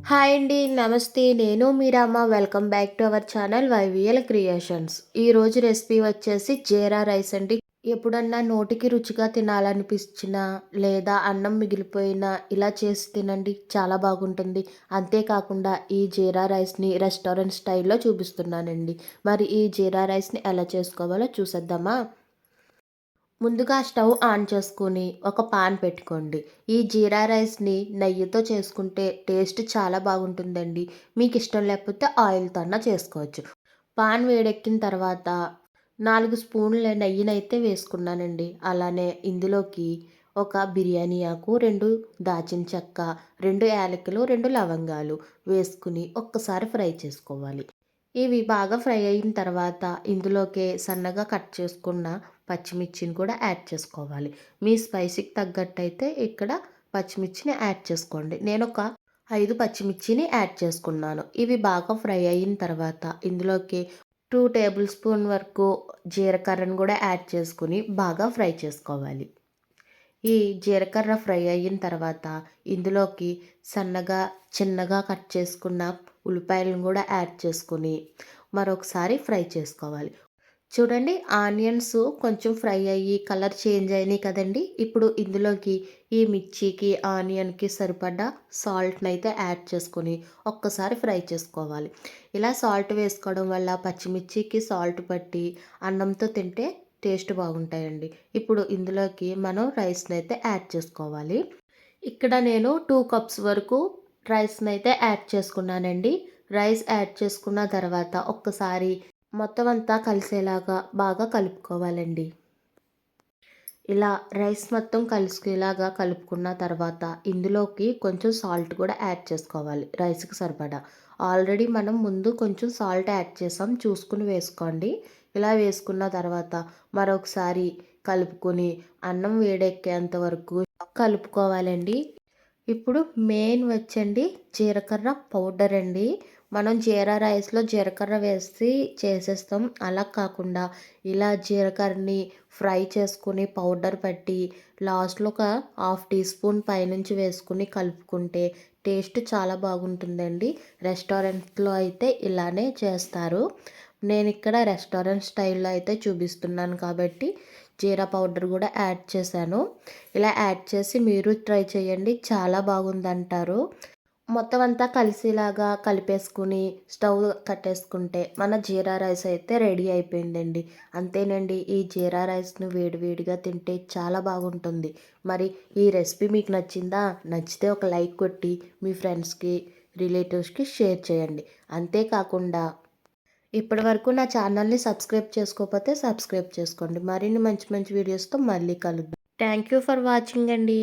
Hi అండి. నమస్తే. నేను మీ Rama. Welcome back to our channel YVL creations. ఈరోజు రెసిపీ వచ్చేసి జీరా రైస్ అండి. ఎప్పుడన్నా నోటికి రుచిగా తినాలనిపించినా లేదా అన్నం మిగిలిపోయినా ఇలా చేసి తినండి. చాలా బాగుంటుంది. అంతేకాకుండా ఈ జీరా రైస్ని రెస్టారెంట్ స్టైల్లో చూపిస్తున్నానండి. మరి ఈ జీరా రైస్ని ఎలా చేసుకోవాలో చూసేద్దామా? ముందుగా స్టవ్ ఆన్ చేసుకొని ఒక పాన్ పెట్టుకోండి. ఈ జీరా రైస్ని నెయ్యితో చేసుకుంటే టేస్ట్ చాలా బాగుంటుందండి. మీకు ఇష్టం లేకపోతే ఆయిల్తో అన్నా చేసుకోవచ్చు. పాన్ వేడెక్కిన తర్వాత 4 స్పూన్ల నెయ్యినైతే వేసుకున్నానండి. అలానే ఇందులోకి ఒక బిర్యానీ ఆకు, 2 దాచిన చెక్క, 2 యాలకులు, 2 లవంగాలు వేసుకుని ఒక్కసారి ఫ్రై చేసుకోవాలి. ఇవి బాగా ఫ్రై అయిన తర్వాత ఇందులోకే సన్నగా కట్ చేసుకున్న పచ్చిమిర్చిని కూడా యాడ్ చేసుకోవాలి. మీ స్పైసీకి తగ్గట్టయితే ఇక్కడ పచ్చిమిర్చిని యాడ్ చేసుకోండి. నేను ఒక 5 పచ్చిమిర్చిని యాడ్ చేసుకున్నాను. ఇవి బాగా ఫ్రై అయిన తర్వాత ఇందులోకి 2 టేబుల్ స్పూన్ వరకు జీలకర్రను కూడా యాడ్ చేసుకుని బాగా ఫ్రై చేసుకోవాలి. ఈ జీలకర్ర ఫ్రై అయిన తర్వాత ఇందులోకి సన్నగా చిన్నగా కట్ చేసుకున్న ఉల్లిపాయలను కూడా యాడ్ చేసుకొని మరొకసారి ఫ్రై చేసుకోవాలి. చూడండి, ఆనియన్స్ కొంచెం ఫ్రై అయ్యి కలర్ చేంజ్ అయినాయి కదండి. ఇప్పుడు ఇందులోకి ఈ మిర్చికి ఆనియన్కి సరిపడా సాల్ట్ని అయితే యాడ్ చేసుకొని ఒక్కసారి ఫ్రై చేసుకోవాలి. ఇలా సాల్ట్ వేసుకోవడం వల్ల పచ్చిమిర్చికి సాల్ట్ పట్టి అన్నంతో తింటే టేస్ట్ బాగుంటాయండి. ఇప్పుడు ఇందులోకి మనం రైస్ని అయితే యాడ్ చేసుకోవాలి. ఇక్కడ నేను 2 కప్స్ వరకు రైస్ని అయితే యాడ్ చేసుకున్నానండి. రైస్ యాడ్ చేసుకున్న తర్వాత ఒక్కసారి మొత్తం అంతా కలిసేలాగా బాగా కలుపుకోవాలండి. ఇలా రైస్ మొత్తం కలిసేలాగా కలుపుకున్న తర్వాత ఇందులోకి కొంచెం సాల్ట్ కూడా యాడ్ చేసుకోవాలి రైస్కి సరిపడా. ఆల్రెడీ మనం ముందు కొంచెం సాల్ట్ యాడ్ చేసాం, చూసుకుని వేసుకోండి. ఇలా వేసుకున్న తర్వాత మరొకసారి కలుపుకొని అన్నం వేడెక్కేంత వరకు కలుపుకోవాలండి. ఇప్పుడు మెయిన్ వచ్చండి జీలకర్ర పౌడర్ అండి. మనం జీరా రైస్లో జీలకర్ర వేసి చేసేస్తాం. అలా కాకుండా ఇలా జీలకర్రని ఫ్రై చేసుకుని పౌడర్ పట్టి లాస్ట్లో ఒక హాఫ్ టీ స్పూన్ పైనుంచి వేసుకుని కలుపుకుంటే టేస్ట్ చాలా బాగుంటుందండి. రెస్టారెంట్లో అయితే ఇలానే చేస్తారు. నేను ఇక్కడ రెస్టారెంట్ స్టైల్లో అయితే చూపిస్తున్నాను కాబట్టి జీరా పౌడర్ కూడా యాడ్ చేశాను. ఇలా యాడ్ చేసి మీరు ట్రై చేయండి, చాలా బాగుందంటారు. మొత్తం అంతా కలిసేలాగా కలిపేసుకుని స్టవ్ కట్టేసుకుంటే మన జీరా రైస్ అయితే రెడీ అయిపోయిందండి. అంతేనండి, ఈ జీరా రైస్ను వేడివేడిగా తింటే చాలా బాగుంటుంది. మరి ఈ రెసిపీ మీకు నచ్చిందా? నచ్చితే ఒక లైక్ కొట్టి మీ ఫ్రెండ్స్కి రిలేటివ్స్కి షేర్ చేయండి. అంతేకాకుండా ఇప్పటివరకు నా ఛానల్ని సబ్స్క్రైబ్ చేసుకోకపోతే సబ్స్క్రైబ్ చేసుకోండి. మరిన్ని మంచి మంచి వీడియోస్తో మళ్ళీ కలుద్దాం. థ్యాంక్ యూ ఫర్ వాచింగ్ అండి.